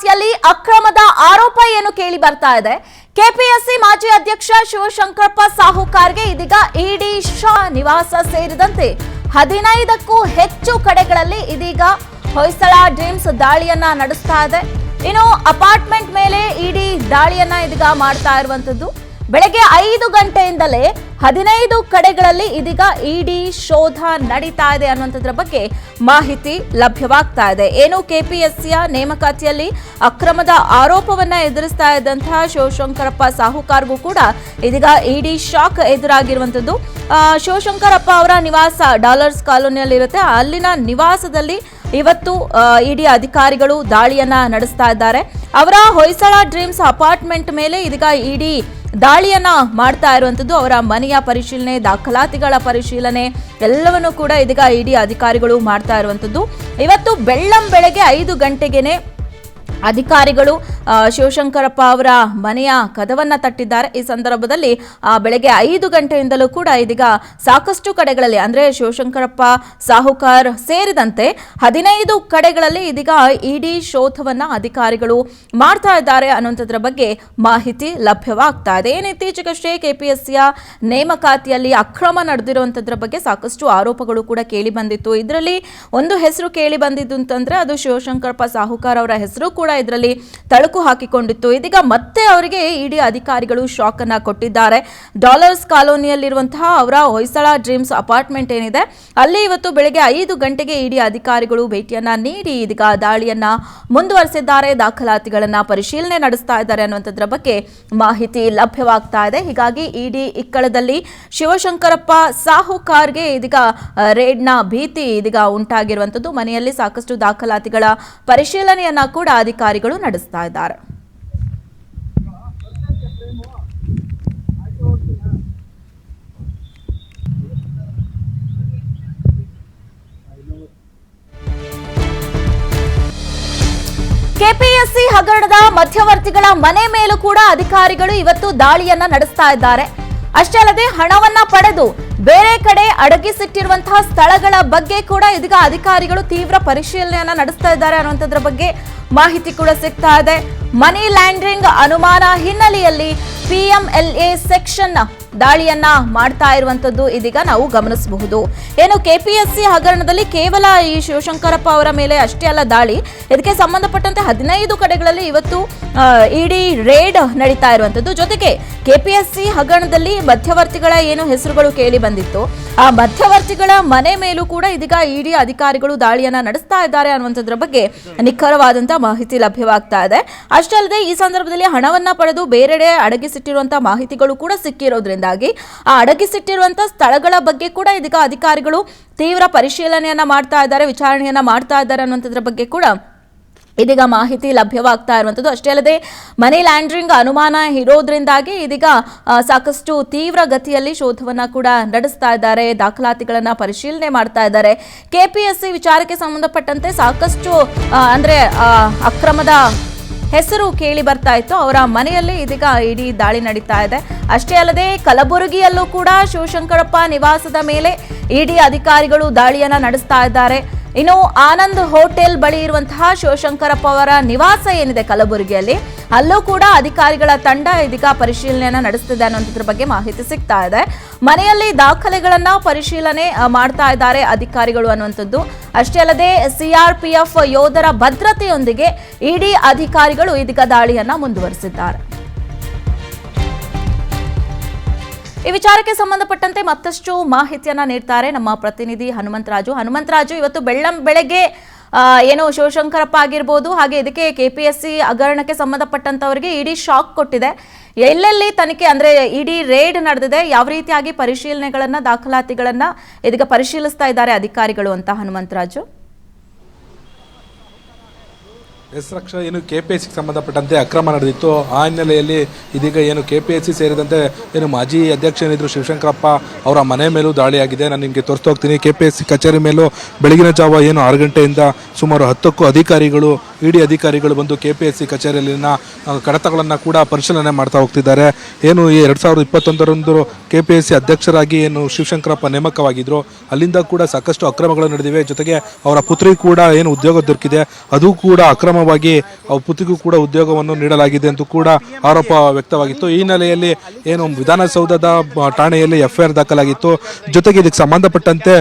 ನೇಮಕಾತಿಯಲ್ಲಿ ಅಕ್ರಮದ ಆರೋಪ ಏನು ಕೇಳಿ ಬರ್ತಾ ಇದೆ? ಕೆಪಿಎಸ್ಸಿ ಮಾಜಿ ಅಧ್ಯಕ್ಷ ಶಿವಶಂಕರಪ್ಪ ಸಾಹುಕಾರ್ಗೆ ಇದೀಗ ಇಡಿ ಶಾ ನಿವಾಸ ಸೇರಿದಂತೆ 15ಕ್ಕೂ ಹೆಚ್ಚು ಕಡೆಗಳಲ್ಲಿ ಇದೀಗ ಹೊಯ್ಸಳ ಡ್ರೀಮ್ಸ್ ದಾಳಿಯನ್ನ ನಡೆಸ್ತಾ ಇದೆ. ಇನ್ನು ಅಪಾರ್ಟ್ಮೆಂಟ್ ಮೇಲೆ ಇಡಿ ದಾಳಿಯನ್ನ ಇದೀಗ ಮಾಡ್ತಾ ಇರುವಂತದ್ದು. ಬೆಳಗ್ಗೆ 5 ಗಂಟೆಯಿಂದಲೇ 15 ಕಡೆಗಳಲ್ಲಿ ಇದೀಗ ಇಡಿ ಶೋಧ ನಡೀತಾ ಇದೆ ಅನ್ನುವಂಥದ್ರ ಬಗ್ಗೆ ಮಾಹಿತಿ ಲಭ್ಯವಾಗ್ತಾ ಇದೆ. ಏನು ಕೆಪಿಎಸ್ಸಿಯ ನೇಮಕಾತಿಯಲ್ಲಿ ಅಕ್ರಮದ ಆರೋಪವನ್ನ ಎದುರಿಸ್ತಾ ಇದ್ದಂತಹ ಶಿವಶಂಕರಪ್ಪ ಸಾಹುಕಾರ್ಗೂ ಕೂಡ ಇದೀಗ ಇಡಿ ಶಾಕ್ ಎದುರಾಗಿರುವಂತದ್ದು. ಶಿವಶಂಕರಪ್ಪ ಅವರ ನಿವಾಸ ಡಾಲರ್ಸ್ ಕಾಲೋನಿಯಲ್ಲಿರುತ್ತೆ. ಅಲ್ಲಿನ ನಿವಾಸದಲ್ಲಿ ಇವತ್ತು ಇಡಿ ಅಧಿಕಾರಿಗಳು ದಾಳಿಯನ್ನ ನಡೆಸ್ತಾ ಇದ್ದಾರೆ. ಅವರ ಹೊಯ್ಸಳ ಡ್ರೀಮ್ಸ್ ಅಪಾರ್ಟ್ಮೆಂಟ್ ಮೇಲೆ ಇದೀಗ ಇಡಿ ದಾಳಿಯನ್ನ ಮಾಡ್ತಾ ಇರುವಂತದ್ದು. ಅವರ ಮನೆಯ ಪರಿಶೀಲನೆ, ದಾಖಲಾತಿಗಳ ಪರಿಶೀಲನೆ ಎಲ್ಲವನ್ನೂ ಕೂಡ ಇದೀಗ ಇಡಿ ಅಧಿಕಾರಿಗಳು ಮಾಡ್ತಾ ಇರುವಂತದ್ದು. ಇವತ್ತು ಬೆಳ್ಳಂಬೆಳಗ್ಗೆ 5 ಗಂಟೆಗೆನೆ ಅಧಿಕಾರಿಗಳು ಶಿವಶಂಕರಪ್ಪ ಅವರ ಮನೆಯ ಕದವನ್ನ ತಟ್ಟಿದ್ದಾರೆ. ಈ ಸಂದರ್ಭದಲ್ಲಿ ಬೆಳಗ್ಗೆ 5 ಗಂಟೆಯಿಂದಲೂ ಕೂಡ ಇದೀಗ ಸಾಕಷ್ಟು ಕಡೆಗಳಲ್ಲಿ ಅಂದ್ರೆ ಶಿವಶಂಕರಪ್ಪ ಸಾಹುಕಾರ್ ಸೇರಿದಂತೆ 15 ಕಡೆಗಳಲ್ಲಿ ಇದೀಗ ಇಡಿ ಶೋಧವನ್ನ ಅಧಿಕಾರಿಗಳು ಮಾಡ್ತಾ ಇದ್ದಾರೆ ಅನ್ನುವಂಥದ್ರ ಬಗ್ಗೆ ಮಾಹಿತಿ ಲಭ್ಯವಾಗ್ತಾ ಇದೆ. ಏನು ಇತ್ತೀಚೆಗಷ್ಟೇ ಕೆಪಿಎಸ್ಸಿಯ ನೇಮಕಾತಿಯಲ್ಲಿ ಅಕ್ರಮ ನಡೆದಿರುವಂತದ್ರ ಬಗ್ಗೆ ಸಾಕಷ್ಟು ಆರೋಪಗಳು ಕೂಡ ಕೇಳಿ ಬಂದಿತ್ತು. ಇದರಲ್ಲಿ ಒಂದು ಹೆಸರು ಕೇಳಿ ಬಂದಿದ್ದು ಅಂತಂದ್ರೆ ಅದು ಶಿವಶಂಕರಪ್ಪ ಸಾಹುಕಾರ್ ಅವರ ಹೆಸರು ಕೂಡ ಇದರಲ್ಲಿ ತಳುಕು ಹಾಕಿಕೊಂಡಿತ್ತು. ಇದೀಗ ಮತ್ತೆ ಅವರಿಗೆ ಇಡಿ ಅಧಿಕಾರಿಗಳು ಶಾಕ್ ಅನ್ನ ಕೊಟ್ಟಿದ್ದಾರೆ. ಡಾಲರ್ಸ್ ಕಾಲೋನಿಯಲ್ಲಿರುವಂತಹ ಅವರ ಹೊಯ್ಸಳ ಡ್ರೀಮ್ಸ್ ಅಪಾರ್ಟ್ಮೆಂಟ್ ಏನಿದೆ ಅಲ್ಲಿ ಇವತ್ತು ಬೆಳಗ್ಗೆ 5 ಗಂಟೆಗೆ ಇಡಿ ಅಧಿಕಾರಿಗಳು ಭೇಟಿಯನ್ನ ನೀಡಿ ಇದೀಗ ದಾಳಿಯನ್ನ ಮುಂದುವರೆಸಿದ್ದಾರೆ. ದಾಖಲಾತಿಗಳನ್ನ ಪರಿಶೀಲನೆ ನಡೆಸ್ತಾ ಇದ್ದಾರೆ ಅನ್ನುವಂಥದ್ರ ಬಗ್ಗೆ ಮಾಹಿತಿ ಲಭ್ಯವಾಗ್ತಾ ಇದೆ. ಹೀಗಾಗಿ ಇಡಿ ಇಕ್ಕಳದಲ್ಲಿ ಶಿವಶಂಕರಪ್ಪ ಸಾಹುಕಾರ್ಗೆ ಇದೀಗ ರೇಡ್ನ ಭೀತಿ ಇದೀಗ ಉಂಟಾಗಿರುವಂತದ್ದು. ಮನೆಯಲ್ಲಿ ಸಾಕಷ್ಟು ದಾಖಲಾತಿಗಳ ಪರಿಶೀಲನೆಯನ್ನ ಕೂಡ ಅಧಿಕಾರಿಗಳು ನಡೆಸ್ತಾ ಇದ್ದಾರೆ. ಕೆಪಿಎಸ್ಸಿ ಹಗರಣದ ಮಧ್ಯವರ್ತಿಗಳ ಮನೆ ಮೇಲೂ ಕೂಡ ಅಧಿಕಾರಿಗಳು ಇವತ್ತು ದಾಳಿಯನ್ನ ನಡೆಸ್ತಾ ಇದ್ದಾರೆ. ಅಷ್ಟೇ ಅಲ್ಲದೆ ಹಣವನ್ನ ಪಡೆದು ಬೇರೆ ಕಡೆ ಅಡಗಿಸಿಟ್ಟಿರುವಂತಹ ಸ್ಥಳಗಳ ಬಗ್ಗೆ ಕೂಡ ಇದೀಗ ಅಧಿಕಾರಿಗಳು ತೀವ್ರ ಪರಿಶೀಲನೆಯನ್ನ ನಡೆಸ್ತಾ ಇದ್ದಾರೆ ಅನ್ನುವಂಥದ್ರ ಬಗ್ಗೆ ಮಾಹಿತಿ ಕೂಡ ಸಿಗ್ತಾ ಇದೆ. ಮನಿ ಲ್ಯಾಂಡ್ರಿಂಗ್ ಅನುಮಾನ ಹಿನ್ನೆಲೆಯಲ್ಲಿ PMLA ಸೆಕ್ಷನ್ ದಾಳಿಯನ್ನ ಮಾಡ್ತಾ ಇರುವಂತದ್ದು ಇದೀಗ ನಾವು ಗಮನಿಸಬಹುದು. ಏನು ಕೆಪಿಎಸ್ಸಿ ಹಗರಣದಲ್ಲಿ ಕೇವಲ ಈ ಶಿವಶಂಕರಪ್ಪ ಅವರ ಮೇಲೆ ಅಷ್ಟೇ ಅಲ್ಲ ದಾಳಿ, ಇದಕ್ಕೆ ಸಂಬಂಧಪಟ್ಟಂತೆ 15 ಕಡೆಗಳಲ್ಲಿ ಇವತ್ತು ಇಡಿ ರೇಡ್ ನಡೀತಾ ಇರುವಂತದ್ದು. ಜೊತೆಗೆ ಕೆಪಿಎಸ್ಸಿ ಹಗರಣದಲ್ಲಿ ಮಧ್ಯವರ್ತಿಗಳ ಏನು ಹೆಸರುಗಳು ಕೇಳಿ ಬಂದಿತ್ತು ಆ ಮಧ್ಯವರ್ತಿಗಳ ಮನೆ ಮೇಲೂ ಕೂಡ ಇದೀಗ ಇಡಿ ಅಧಿಕಾರಿಗಳು ದಾಳಿಯನ್ನ ನಡೆಸ್ತಾ ಇದ್ದಾರೆ ಅನ್ನುವಂಥದ್ರ ಬಗ್ಗೆ ನಿಖರವಾದಂತಹ ಮಾಹಿತಿ ಲಭ್ಯವಾಗ್ತಾ ಇದೆ. ಅಷ್ಟೇ ಅಲ್ಲದೆ ಈ ಸಂದರ್ಭದಲ್ಲಿ ಹಣವನ್ನ ಪಡೆದು ಬೇರೆಡೆ ಅಡಗಿಸಿಟ್ಟಿರುವಂತಹ ಮಾಹಿತಿಗಳು ಕೂಡ ಸಿಕ್ಕಿರೋದ್ರಿಂದಾಗಿ ಆ ಅಡಗಿಸಿಟ್ಟಿರುವಂತಹ ಸ್ಥಳಗಳ ಬಗ್ಗೆ ಕೂಡ ಇದೀಗ ಅಧಿಕಾರಿಗಳು ತೀವ್ರ ಪರಿಶೀಲನೆಯನ್ನ ಮಾಡ್ತಾ ಇದ್ದಾರೆ, ವಿಚಾರಣೆಯನ್ನ ಮಾಡ್ತಾ ಇದ್ದಾರೆ ಅನ್ನುವಂಥದ್ರ ಬಗ್ಗೆ ಕೂಡ ಇದೀಗ ಮಾಹಿತಿ ಲಭ್ಯವಾಗ್ತಾ ಇರುವಂಥದ್ದು. ಅಷ್ಟೇ ಅಲ್ಲದೆ ಮನಿ ಲ್ಯಾಂಡ್ರಿಂಗ್ ಅನುಮಾನ ಇರೋದ್ರಿಂದಾಗಿ ಇದೀಗ ಸಾಕಷ್ಟು ತೀವ್ರ ಗತಿಯಲ್ಲಿ ಶೋಧವನ್ನ ಕೂಡ ನಡೆಸ್ತಾ ಇದ್ದಾರೆ, ದಾಖಲಾತಿಗಳನ್ನ ಪರಿಶೀಲನೆ ಮಾಡ್ತಾ ಇದ್ದಾರೆ. ಕೆಪಿಎಸ್ಸಿ ವಿಚಾರಕ್ಕೆ ಸಂಬಂಧಪಟ್ಟಂತೆ ಸಾಕಷ್ಟು ಅಂದ್ರೆ ಅಕ್ರಮದ ಹೆಸರು ಕೇಳಿ ಬರ್ತಾ ಇತ್ತು. ಅವರ ಮನೆಯಲ್ಲಿ ಇದೀಗ ಇಡಿ ದಾಳಿ ನಡೀತಾ ಇದೆ. ಅಷ್ಟೇ ಅಲ್ಲದೆ ಕಲಬುರಗಿಯಲ್ಲೂ ಕೂಡ ಶಿವಶಂಕರಪ್ಪ ನಿವಾಸದ ಮೇಲೆ ಇಡಿ ಅಧಿಕಾರಿಗಳು ದಾಳಿಯನ್ನ ನಡೆಸ್ತಾ ಇದ್ದಾರೆ. ಇನ್ನು ಆನಂದ್ ಹೋಟೆಲ್ ಬಳಿ ಇರುವಂತಹ ಶಿವಶಂಕರಪ್ಪ ಅವರ ನಿವಾಸ ಏನಿದೆ ಕಲಬುರಗಿಯಲ್ಲಿ ಅಲ್ಲೂ ಕೂಡ ಅಧಿಕಾರಿಗಳ ತಂಡ ಇದೀಗ ಪರಿಶೀಲನೆಯನ್ನ ನಡೆಸ್ತಿದೆ ಅನ್ನೋದ್ರ ಬಗ್ಗೆ ಮಾಹಿತಿ ಸಿಗ್ತಾ ಇದೆ. ಮನೆಯಲ್ಲಿ ದಾಖಲೆಗಳನ್ನ ಪರಿಶೀಲನೆ ಮಾಡ್ತಾ ಇದ್ದಾರೆ ಅಧಿಕಾರಿಗಳು ಅನ್ನುವಂಥದ್ದು. ಅಷ್ಟೇ ಅಲ್ಲದೆ CRPF ಯೋಧರ ಭದ್ರತೆಯೊಂದಿಗೆ ಇಡಿ ಅಧಿಕಾರಿಗಳು ಇದೀಗ ದಾಳಿಯನ್ನ ಮುಂದುವರೆಸಿದ್ದಾರೆ. ಈ ವಿಚಾರಕ್ಕೆ ಸಂಬಂಧಪಟ್ಟಂತೆ ಮತ್ತಷ್ಟು ಮಾಹಿತಿಯನ್ನ ನೀಡ್ತಾರೆ ನಮ್ಮ ಪ್ರತಿನಿಧಿ ಹನುಮಂತರಾಜು. ಇವತ್ತು ಬೆಳಗ್ಗೆ ಏನು ಶಿವಶಂಕರಪ್ಪ ಆಗಿರ್ಬೋದು, ಹಾಗೆ ಇದಕ್ಕೆ ಕೆಪಿಎಸ್ಸಿ ಹಗರಣಕ್ಕೆ ಸಂಬಂಧಪಟ್ಟಂತವರಿಗೆ ಇಡಿ ಶಾಕ್ ಕೊಟ್ಟಿದೆ. ಎಲ್ಲೆಲ್ಲಿ ತನಿಖೆ ಅಂದ್ರೆ ಇಡಿ ರೇಡ್ ನಡೆದಿದೆ, ಯಾವ ರೀತಿಯಾಗಿ ಪರಿಶೀಲನೆಗಳನ್ನ ದಾಖಲಾತಿಗಳನ್ನ ಇದೀಗ ಪರಿಶೀಲಿಸ್ತಾ ಇದ್ದಾರೆ ಅಧಿಕಾರಿಗಳು ಅಂತ ಹನುಮಂತರಾಜು. ರಕ್ಷಾ ಏನು ಕೆಪಿಎಸ್ಸಿಗೆ ಸಂಬಂಧಪಟ್ಟಂತೆ ಅಕ್ರಮ ನಡೆದಿತ್ತು. ಆ ಹಿನ್ನೆಲೆಯಲ್ಲಿ ಇದೀಗ ಏನು ಕೆಪಿಎಸ್ಸಿ ಸೇರಿದಂತೆ ಏನು ಮಾಜಿ ಅಧ್ಯಕ್ಷನಿದ್ರು ಶಿವಶಂಕರಪ್ಪ ಅವರ ಮನೆ ಮೇಲೂ ದಾಳಿಯಾಗಿದೆ. ನಾನು ನಿಮಗೆ ತೋರಿಸ್ತಾ ಹೋಗ್ತೀನಿ. ಕೆಪಿಎಸ್ಸಿ ಕಚೇರಿ ಮೇಲೂ ಬೆಳಗಿನ ಜಾವ ಏನು 6 ಗಂಟೆಯಿಂದ ಸುಮಾರು 10ಕ್ಕೂ ಅಧಿಕಾರಿಗಳು ಇಡಿ ಅಧಿಕಾರಿಗಳು ಬಂದು KPSC ಕಚೇರಿಯಲ್ಲಿನ ಕಡತಗಳನ್ನು ಕೂಡ ಪರಿಶೀಲನೆ ಮಾಡ್ತಾ ಹೋಗ್ತಿದ್ದಾರೆ. ಏನು ಈ 2021ರಂದು KPSC ಅಧ್ಯಕ್ಷರಾಗಿ ಏನು ಶಿವಶಂಕರಪ್ಪ ನೇಮಕವಾಗಿದ್ರು, ಅಲ್ಲಿಂದ ಕೂಡ ಸಾಕಷ್ಟು ಅಕ್ರಮಗಳು ನಡೆದಿವೆ. ಜೊತೆಗೆ ಅವರ ಪುತ್ರಿ ಕೂಡ ಏನು ಉದ್ಯೋಗ ದೊರಕಿದೆ, ಅದು ಕೂಡ ಅಕ್ರಮವಾಗಿ ಅವ್ರ ಪುತ್ರಿಗೂ ಕೂಡ ಉದ್ಯೋಗವನ್ನು ನೀಡಲಾಗಿದೆ ಅಂತ ಕೂಡ ಆರೋಪ ವ್ಯಕ್ತವಾಗಿತ್ತು. ಈ ಹಿನ್ನೆಲೆಯಲ್ಲಿ ಏನು ವಿಧಾನಸೌಧದ ಠಾಣೆಯಲ್ಲಿ FIR ದಾಖಲಾಗಿತ್ತು. ಜೊತೆಗೆ ಇದಕ್ಕೆ ಸಂಬಂಧಪಟ್ಟಂತೆ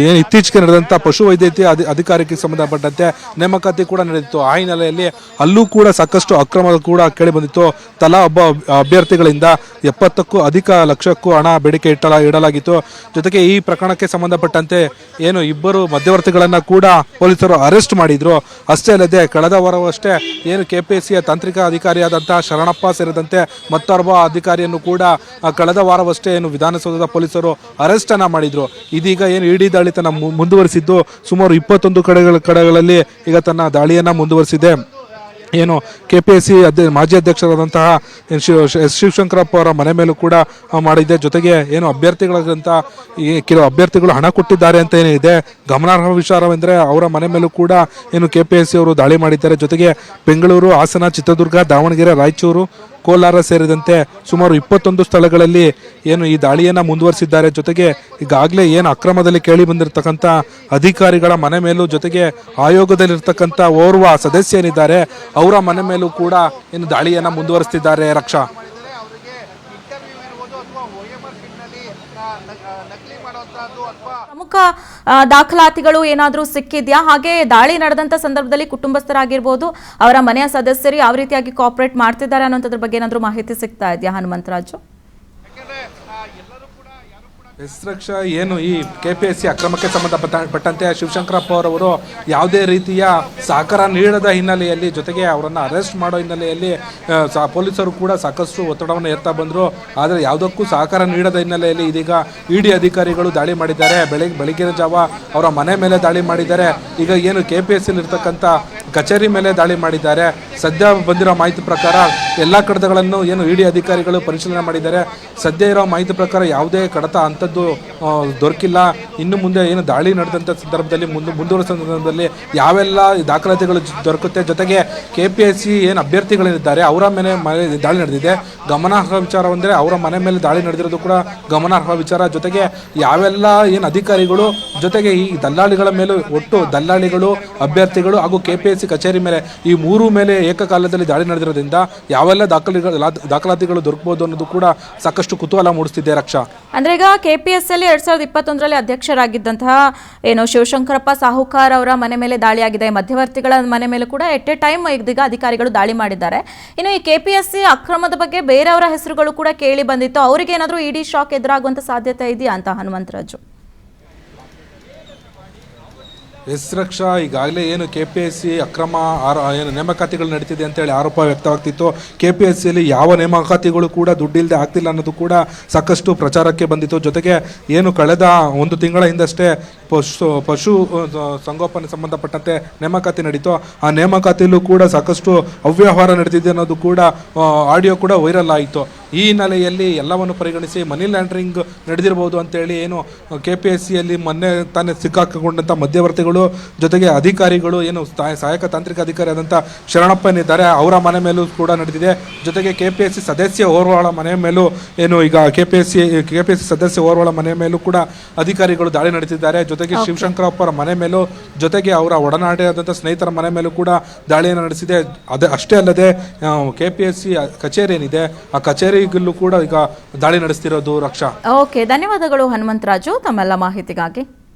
ಏನು ಇತ್ತೀಚೆಗೆ ನಡೆದಂಥ ಪಶುವೈದ್ಯಕೀಯ ಅಧಿಕಾರಕ್ಕೆ ಸಂಬಂಧಪಟ್ಟಂತೆ ನೇಮಕಾತಿ ಕೂಡ ನಡೆದಿತ್ತು. ಆ ಹಿನ್ನೆಲೆಯಲ್ಲಿ ಅಲ್ಲೂ ಕೂಡ ಸಾಕಷ್ಟು ಅಕ್ರಮ ಕೂಡ ಕೇಳಿ ಬಂದಿತ್ತು. ತಲಾ ಒಬ್ಬ ಅಭ್ಯರ್ಥಿಗಳಿಂದ 70ಕ್ಕೂ ಅಧಿಕ ಲಕ್ಷಕ್ಕೂ ಹಣ ಬೇಡಿಕೆ ಇಡಲಾಗಿತ್ತು. ಜೊತೆಗೆ ಈ ಪ್ರಕರಣಕ್ಕೆ ಸಂಬಂಧಪಟ್ಟಂತೆ ಏನು ಇಬ್ಬರು ಮಧ್ಯವರ್ತಿಗಳನ್ನ ಕೂಡ ಪೊಲೀಸರು ಅರೆಸ್ಟ್ ಮಾಡಿದ್ರು. ಅಷ್ಟೇ ಅಲ್ಲದೆ ಕಳೆದ ವಾರವಷ್ಟೇ ಏನು KPSCಯ ತಾಂತ್ರಿಕ ಅಧಿಕಾರಿಯಾದಂತಹ ಶರಣಪ್ಪ ಸೇರಿದಂತೆ ಮತ್ತೊಬ್ಬ ಅಧಿಕಾರಿಯನ್ನು ಕೂಡ ಕಳೆದ ವಾರವಷ್ಟೇ ಏನು ವಿಧಾನಸೌಧದ ಪೊಲೀಸರು ಅರೆಸ್ಟ್ ಅನ್ನ ಮಾಡಿದ್ರು. ಇದೀಗ ಏನು ಇಡಿ ದಾಳಿ ತನ್ನ ಮುಂದುವರಿಸಿದ್ದು ಸುಮಾರು 21 ಕಡೆಗಳಲ್ಲಿ ಈಗ ತನ್ನ ದಾಳಿಯನ್ನ ಮುಂದುವರಿಸಿದೆ. ಏನು KPSC ಮಾಜಿ ಅಧ್ಯಕ್ಷರಾದಂತಹ ಶಿವಶಂಕರಪ್ಪ ಅವರ ಮನೆ ಮೇಲೂ ಕೂಡ ಮಾಡಿದೆ. ಜೊತೆಗೆ ಏನು ಅಭ್ಯರ್ಥಿಗಳಿಗಂತ ಕೆಲವು ಅಭ್ಯರ್ಥಿಗಳು ಹಣ ಕೊಟ್ಟಿದ್ದಾರೆ ಅಂತ ಏನಿದೆ. ಗಮನಾರ್ಹ ವಿಚಾರವೆಂದರೆ ಅವರ ಮನೆ ಮೇಲೂ ಕೂಡ ಏನು KPSC ಅವರು ದಾಳಿ ಮಾಡಿದ್ದಾರೆ. ಜೊತೆಗೆ ಬೆಂಗಳೂರು, ಹಾಸನ, ಚಿತ್ರದುರ್ಗ, ದಾವಣಗೆರೆ, ರಾಯಚೂರು, ಕೋಲಾರ ಸೇರಿದಂತೆ ಸುಮಾರು 21 ಸ್ಥಳಗಳಲ್ಲಿ ಏನು ಈ ದಾಳಿಯನ್ನು ಮುಂದುವರಿಸಿದ್ದಾರೆ. ಜೊತೆಗೆ ಈಗಾಗಲೇ ಏನು ಅಕ್ರಮದಲ್ಲಿ ಕೇಳಿ ಬಂದಿರತಕ್ಕಂಥ ಅಧಿಕಾರಿಗಳ ಮನೆ ಮೇಲೂ, ಜೊತೆಗೆ ಆಯೋಗದಲ್ಲಿರ್ತಕ್ಕಂಥ ಓರ್ವ ಸದಸ್ಯ ಏನಿದ್ದಾರೆ ಅವರ ಮನೆ ಮೇಲೂ ಕೂಡ ಏನು ದಾಳಿಯನ್ನು ಮುಂದುವರಿಸ್ತಿದ್ದಾರೆ. ರಕ್ಷಾ, ಪ್ರಮುಖ ದಾಖಲಾತಿಗಳು ಏನಾದರೂ ಸಿಕ್ಕಿದ್ಯಾ? ಹಾಗೆ ದಾಳಿ ನಡೆದಂತ ಸಂದರ್ಭದಲ್ಲಿ ಕುಟುಂಬಸ್ಥರಾಗಿರ್ಬೋದು, ಅವರ ಮನೆಯ ಸದಸ್ಯರು ಯಾವ ರೀತಿಯಾಗಿ ಕೋಆಪರೇಟ್ ಮಾಡ್ತಿದ್ದಾರೆ ಅನ್ನೋದ್ರ ಬಗ್ಗೆ ಏನಾದರೂ ಮಾಹಿತಿ ಸಿಗ್ತಾ ಇದೆಯಾ ಹನುಮಂತರಾಜು? ರಕ್ಷಾ, ಏನು ಈ KPSC ಅಕ್ರಮಕ್ಕೆ ಸಂಬಂಧಪಟ್ಟಂತೆ ಶಿವಶಂಕರಪ್ಪ ಅವರವರು ಯಾವುದೇ ರೀತಿಯ ಸಹಕಾರ ನೀಡದ ಹಿನ್ನೆಲೆಯಲ್ಲಿ, ಜೊತೆಗೆ ಅವರನ್ನು ಅರೆಸ್ಟ್ ಮಾಡೋ ಹಿನ್ನೆಲೆಯಲ್ಲಿ ಪೊಲೀಸರು ಕೂಡ ಸಾಕಷ್ಟು ಒತ್ತಡವನ್ನು ಏರ್ತಾ ಬಂದರು. ಆದರೆ ಯಾವುದಕ್ಕೂ ಸಹಕಾರ ನೀಡದ ಹಿನ್ನೆಲೆಯಲ್ಲಿ ಇದೀಗ ಇಡಿ ಅಧಿಕಾರಿಗಳು ದಾಳಿ ಮಾಡಿದ್ದಾರೆ. ಬೆಳಗಿನ ಜಾವ ಅವರ ಮನೆ ಮೇಲೆ ದಾಳಿ ಮಾಡಿದ್ದಾರೆ. ಈಗ ಏನು KPSC ಇರ್ತಕ್ಕಂಥ ಕಚೇರಿ ಮೇಲೆ ದಾಳಿ ಮಾಡಿದ್ದಾರೆ. ಸದ್ಯ ಬಂದಿರೋ ಮಾಹಿತಿ ಪ್ರಕಾರ ಎಲ್ಲ ಕಡತಗಳನ್ನು ಏನು ಇಡಿ ಅಧಿಕಾರಿಗಳು ಪರಿಶೀಲನೆ ಮಾಡಿದ್ದಾರೆ. ಸದ್ಯ ಇರೋ ಮಾಹಿತಿ ಪ್ರಕಾರ ಯಾವುದೇ ಕಡತ ಅಂಥದ್ದು ದೊರಕಿಲ್ಲ. ಇನ್ನು ಮುಂದೆ ಏನು ದಾಳಿ ನಡೆದಂಥ ಸಂದರ್ಭದಲ್ಲಿ ಮುಂದುವರೆದ ಸಂದರ್ಭದಲ್ಲಿ ಯಾವೆಲ್ಲ ದಾಖಲಾತಿಗಳು ದೊರಕುತ್ತೆ. ಜೊತೆಗೆ KPSC ಏನು ಅಭ್ಯರ್ಥಿಗಳಿದ್ದಾರೆ ಅವರ ಮೇಲೆ ದಾಳಿ ನಡೆದಿದೆ. ಗಮನಾರ್ಹ ವಿಚಾರವೆಂದರೆ ಅವರ ಮನೆ ಮೇಲೆ ದಾಳಿ ನಡೆದಿರೋದು ಕೂಡ ಗಮನಾರ್ಹ ವಿಚಾರ. ಜೊತೆಗೆ ಯಾವೆಲ್ಲ ಏನು ಅಧಿಕಾರಿಗಳು, ಜೊತೆಗೆ ಈ ದಲ್ಲಾಳಿಗಳ ಮೇಲೂ, ಒಟ್ಟು ದಲ್ಲಾಳಿಗಳು, ಅಭ್ಯರ್ಥಿಗಳು ಹಾಗೂ KPSC ಕಚೇರಿ ಮೇಲೆ, ಈ ಮೂರು ಮೇಲೆ ಏಕಕಾಲದಲ್ಲಿ ದಾಳಿ ನಡೆದಿರೋದ್ರಿಂದ ಯಾವೆಲ್ಲ ದಾಖಲಾತಿಗಳು ದೊರಕಬಹುದು ಅನ್ನೋದು ಕೂಡ ಸಾಕಷ್ಟು ಕುತೂಹಲ ಮೂಡಿಸ್ತಿದೆ. ರಕ್ಷಾ, ಅಂದ್ರೆ ಈಗ KPSC ಅಲ್ಲಿ 2021ರಲ್ಲಿ ಅಧ್ಯಕ್ಷರಾಗಿದ್ದಂತಹ ಏನು ಶಿವಶಂಕರಪ್ಪ ಸಾಹುಕಾರ್ ಅವರ ಮನೆ ಮೇಲೆ ದಾಳಿಯಾಗಿದೆ. ಮಧ್ಯವರ್ತಿಗಳ ಮನೆ ಮೇಲೆ ಕೂಡ ಎಟ್ ಎ ಟೈಮ್ ಇದೀಗ ಅಧಿಕಾರಿಗಳು ದಾಳಿ ಮಾಡಿದ್ದಾರೆ. ಇನ್ನು ಈ KPSC ಅಕ್ರಮದ ಬಗ್ಗೆ ಬೇರೆಯವರ ಹೆಸರುಗಳು ಕೂಡ ಕೇಳಿ ಬಂದಿತ್ತು. ಅವರಿಗೆ ಏನಾದರೂ ಇಡಿ ಶಾಕ್ ಎದುರಾಗುವಂತ ಸಾಧ್ಯತೆ ಇದೆಯಾ ಅಂತ ಹನುಮಂತರಾಜು? ರಕ್ಷಾ, ಈಗಾಗಲೇ ಏನು KPSC ಅಕ್ರಮ ಏನು ನೇಮಕಾತಿಗಳು ನಡೀತಿದೆ ಅಂತೇಳಿ ಆರೋಪ ವ್ಯಕ್ತವಾಗ್ತಿತ್ತು. KPSCಯಲ್ಲಿ ಯಾವ ನೇಮಕಾತಿಗಳು ಕೂಡ ದುಡ್ಡಿಲ್ಲದೆ ಆಗ್ತಿಲ್ಲ ಅನ್ನೋದು ಕೂಡ ಸಾಕಷ್ಟು ಪ್ರಚಾರಕ್ಕೆ ಬಂದಿತ್ತು. ಜೊತೆಗೆ ಏನು ಕಳೆದ 1 ತಿಂಗಳ ಹಿಂದಷ್ಟೇ ಪಶು ಸಂಗೋಪನೆ ಸಂಬಂಧಪಟ್ಟಂತೆ ನೇಮಕಾತಿ ನಡೀತು. ಆ ನೇಮಕಾತಿಯಲ್ಲೂ ಕೂಡ ಸಾಕಷ್ಟು ಅವ್ಯವಹಾರ ನಡೆದಿದೆ ಅನ್ನೋದು ಕೂಡ ಆಡಿಯೋ ಕೂಡ ವೈರಲ್ ಆಯಿತು. ಈ ಹಿನ್ನೆಲೆಯಲ್ಲಿ ಎಲ್ಲವನ್ನು ಪರಿಗಣಿಸಿ ಮನಿ ಲ್ಯಾಂಡ್ರಿಂಗ್ ನಡೆದಿರಬಹುದು ಅಂತೇಳಿ ಏನು KPSCಯಲ್ಲಿ ಮೊನ್ನೆ ತಾನೇ ಸಿಕ್ಕಾಕೊಂಡಂಥ ಮಧ್ಯವರ್ತಿಗಳು, ಜೊತೆಗೆ ಅಧಿಕಾರಿಗಳು, ಏನು ಸಹಾಯಕ ತಾಂತ್ರಿಕ ಅಧಿಕಾರಿ ಆದಂಥ ಶರಣಪ್ಪ ಏನಿದ್ದಾರೆ ಅವರ ಮನೆ ಮೇಲೂ ಕೂಡ ನಡೆದಿದೆ. ಜೊತೆಗೆ KPSC ಸದಸ್ಯ ಓರ್ವಳ ಮನೆ ಮೇಲೂ ಏನು ಈಗ KPSC ಸದಸ್ಯ ಓರ್ವಳ ಮನೆ ಮೇಲೂ ಕೂಡ ಅಧಿಕಾರಿಗಳು ದಾಳಿ ನಡೆಸಿದ್ದಾರೆ. ಜೊತೆಗೆ ಶಿವಶಂಕರಪ್ಪ ಅವರ ಮನೆ ಮೇಲೂ, ಜೊತೆಗೆ ಅವರ ಒಡನಾಡಿಯಾದಂಥ ಸ್ನೇಹಿತರ ಮನೆ ಮೇಲೂ ಕೂಡ ದಾಳಿಯನ್ನು ನಡೆಸಿದೆ. ಅಷ್ಟೇ ಅಲ್ಲದೆ KPSC ಕಚೇರಿ ಏನಿದೆ ಆ ಕಚೇರಿಗಲ್ಲೂ ಕೂಡ ಈಗ ದಾಳಿ ನಡೆಸ್ತಿರೋದು. ರಕ್ಷಾ, ಓಕೆ, ಧನ್ಯವಾದಗಳು ಹನುಮಂತರಾಜು ತಮ್ಮೆಲ್ಲ ಮಾಹಿತಿಗಾಗಿ.